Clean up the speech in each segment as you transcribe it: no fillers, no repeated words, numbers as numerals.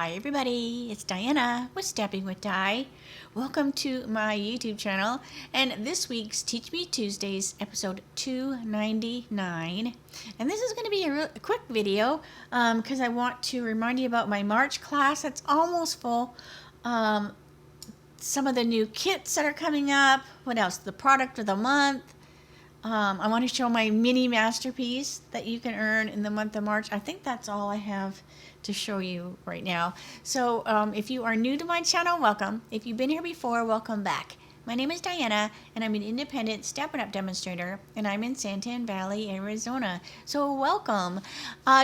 Hi everybody, it's Diana with Stamping with Di. Welcome to my YouTube channel, and this week's Teach Me Tuesdays episode 299. And this is going to be a quick video because I want to remind you about my March class that's almost full. Some of the new kits that are coming up. What else? The product of the month. I want to show my mini masterpiece that you can earn in the month of March. I think that's all I have to show you right now. So if you are new to my channel, welcome. If you've been here before, welcome back. My name is Diana, and I'm an independent Stampin' Up! Demonstrator, and I'm in Santan Valley, Arizona. So welcome.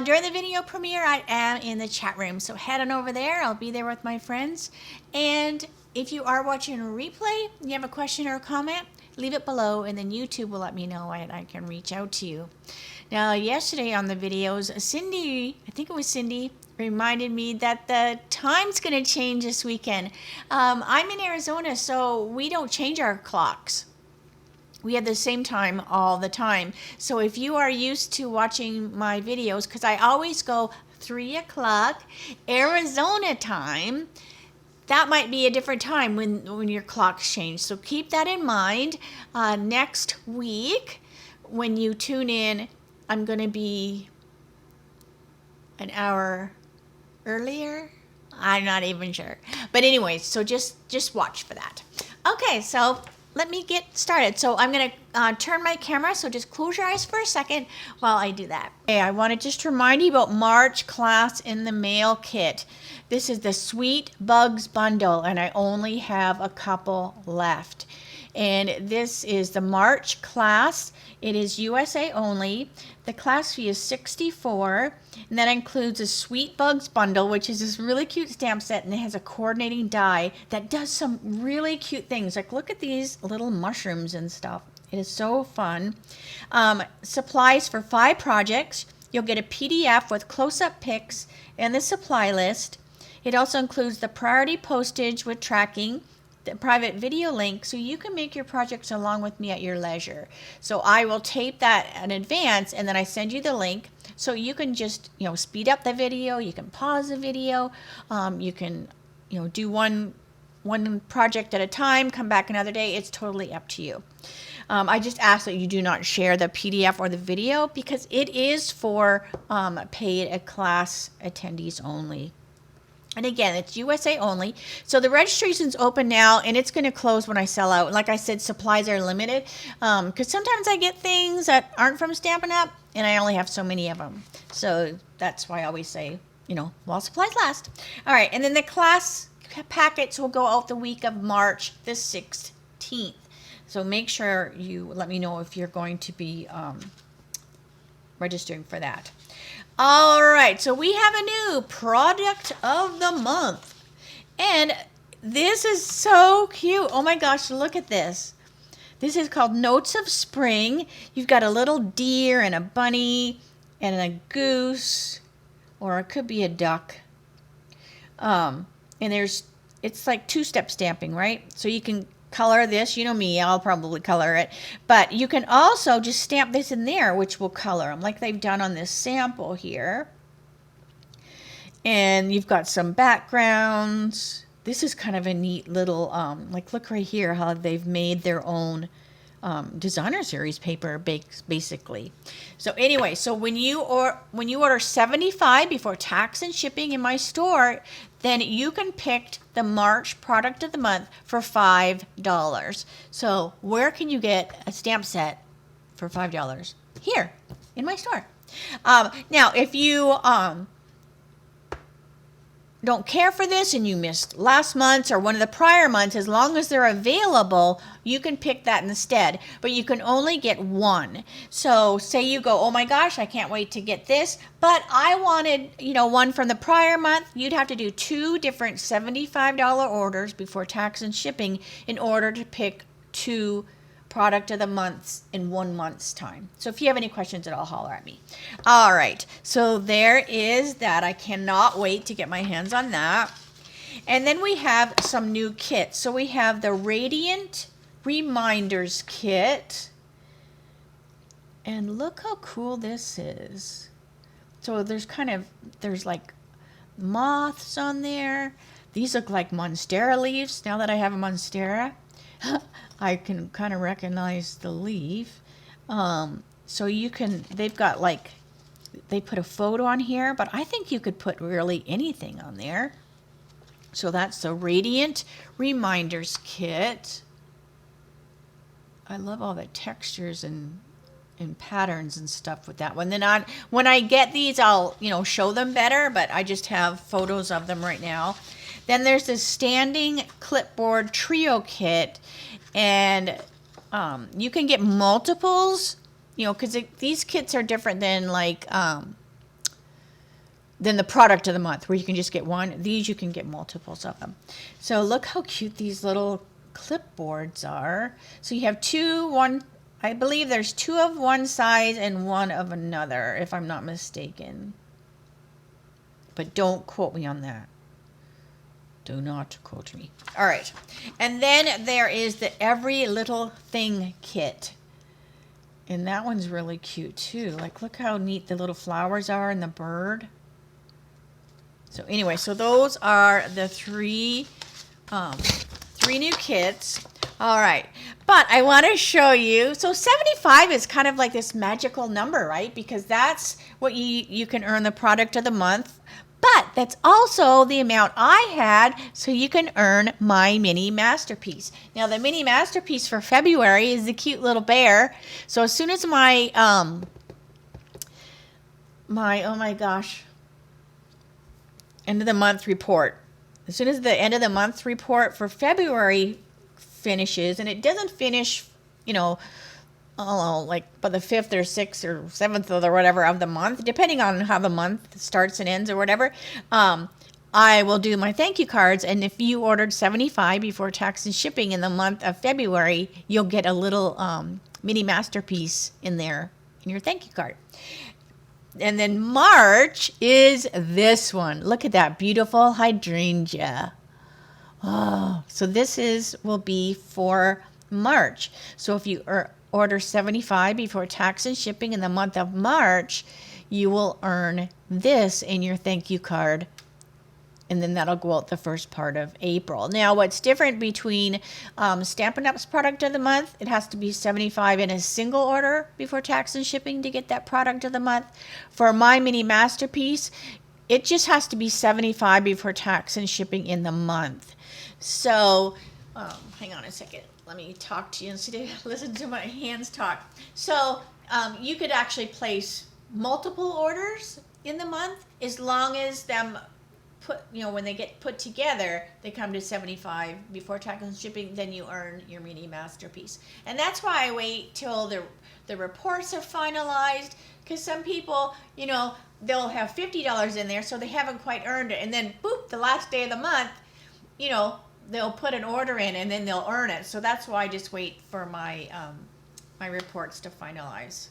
During the video premiere, I am in the chat room, so head on over there. I'll be there with my friends. And if you are watching a replay, you have a question or a comment, leave it below, and then YouTube will let me know and I can reach out to you. Now, yesterday on the videos, Cindy, I think it was Cindy, reminded me that the time's going to change this weekend. I'm in Arizona, so we don't change our clocks. We have the same time all the time. So if you are used to watching my videos, because I always go 3 o'clock Arizona time, that might be a different time when your clocks change. So keep that in mind. Next week, when you tune in, I'm going to be an hour earlier. I'm not even sure. But anyway, so just watch for that. Okay, so let me get started. So I'm going to turn my camera, so just close your eyes for a second while I do that. Okay, I want to just remind you about March class in the mail kit. This is the Sweet Bugs bundle, and I only have a couple left. And this is the March class. It is USA only. The class fee is $64, and that includes a Sweet Bugs bundle, which is this really cute stamp set, and it has a coordinating die that does some really cute things. Like, look at these little mushrooms and stuff. It is so fun. Supplies for 5 projects. You'll get a PDF with close-up pics and the supply list. It also includes the priority postage with tracking, the private video link, so you can make your projects along with me at your leisure. So I will tape that in advance, and then I send you the link, so you can just speed up the video. You can pause the video. You can do one project at a time, come back another day. It's totally up to you. I just ask that you do not share the PDF or the video because it is for paid class attendees only. And again, it's USA only. So the registration's open now, and it's going to close when I sell out. Like I said, supplies are limited because sometimes I get things that aren't from Stampin' Up, and I only have so many of them. So that's why I always say, while supplies last. All right, and then the class packets will go out the week of March the 16th. So make sure you let me know if you're going to be registering for that. All right, so we have a new product of the month, and this is so cute. Oh my gosh, look at this. This is called Notes of Spring. You've got a little deer and a bunny and a goose, or it could be a duck. And it's like 2-step stamping, right? So you can color this. You know me, I'll probably color it. But you can also just stamp this in there, which will color them, like they've done on this sample here. And you've got some backgrounds. This is kind of a neat little, like look right here how they've made their own designer series paper basically. So anyway, so when you order 75 before tax and shipping in my store, then you can pick the March product of the month for $5. So where can you get a stamp set for $5? Here in my store. Now if you don't care for this and you missed last month's or one of the prior months, as long as they're available, you can pick that instead, but you can only get one. So say you go, oh my gosh, I can't wait to get this, but I wanted, one from the prior month. You'd have to do 2 different $75 orders before tax and shipping in order to pick 2 product of the months in 1 month's time. So if you have any questions at all, holler at me. All right, so there is that. I cannot wait to get my hands on that. And then we have some new kits. So we have the Radiant Reminders kit. And look how cool this is. So there's like moths on there. These look like monstera leaves. Now that I have a monstera, I can kind of recognize the leaf. So you can, they've got like, they put a photo on here, but I think you could put really anything on there. So that's the Radiant Reminders Kit. I love all the textures and patterns and stuff with that one. Then when I get these, I'll show them better, but I just have photos of them right now. Then there's this standing clipboard trio kit, and you can get multiples, because these kits are different than like than the product of the month, where you can just get one. These you can get multiples of them. So look how cute these little clipboards are. So you have I believe there's 2 of one size and 1 of another, if I'm not mistaken. But don't quote me on that. Do not quote me. All right. And then there is the Every Little Thing kit. And that one's really cute too. Like, look how neat the little flowers are and the bird. So anyway, so those are the three new kits. All right, but I want to show you, so 75 is kind of like this magical number, right? Because that's what you can earn the product of the month, but that's also the amount I had, so you can earn my mini masterpiece. Now the mini masterpiece for February is the cute little bear. So as soon as my, oh my gosh, end of the month report, as soon as the end of the month report for February finishes, and it doesn't finish, like by the 5th or 6th or 7th or whatever of the month, depending on how the month starts and ends or whatever, I will do my thank you cards. And if you ordered 75 before tax and shipping in the month of February, you'll get a little mini masterpiece in there in your thank you card. And then March is this one. Look at that beautiful hydrangea. Oh, so this will be for March. So if you order 75 before tax and shipping in the month of March, you will earn this in your thank you card. And then that'll go out the first part of April. Now, what's different between Stampin' Up's product of the month, it has to be 75 in a single order before tax and shipping to get that product of the month. For my mini masterpiece, it just has to be 75 before tax and shipping in the month. So, hang on a second. Let me talk to you and listen to my hands talk. So, you could actually place multiple orders in the month as long as them when they get put together, they come to 75 before tax and shipping, then you earn your mini masterpiece. And that's why I wait till the reports are finalized, because some people, they'll have $50 in there, so they haven't quite earned it. And then, boop, the last day of the month, they'll put an order in and then they'll earn it. So that's why I just wait for my my reports to finalize.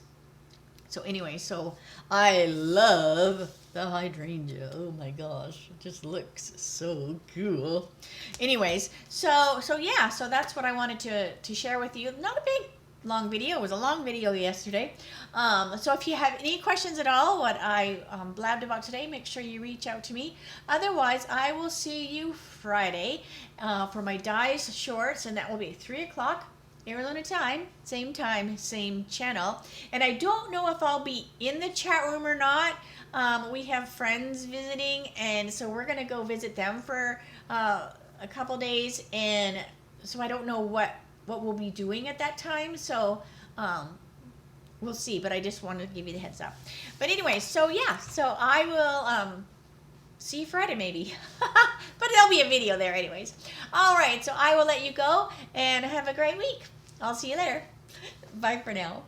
So anyway, so I love the hydrangea. Oh my gosh, it just looks so cool. Anyways, so yeah, so that's what I wanted to share with you. Not a big long video. It was a long video yesterday. So if you have any questions at all, what I blabbed about today, make sure you reach out to me. Otherwise, I will see you Friday for my dies shorts, and that will be 3 o'clock. Arizona time, same channel. And I don't know if I'll be in the chat room or not. We have friends visiting, and so we're going to go visit them for a couple days. And so I don't know what we'll be doing at that time. So we'll see, but I just wanted to give you the heads up. But anyway, so yeah, so I will see you Friday maybe. But there'll be a video there anyways. All right, so I will let you go and have a great week. I'll see you later. Bye for now.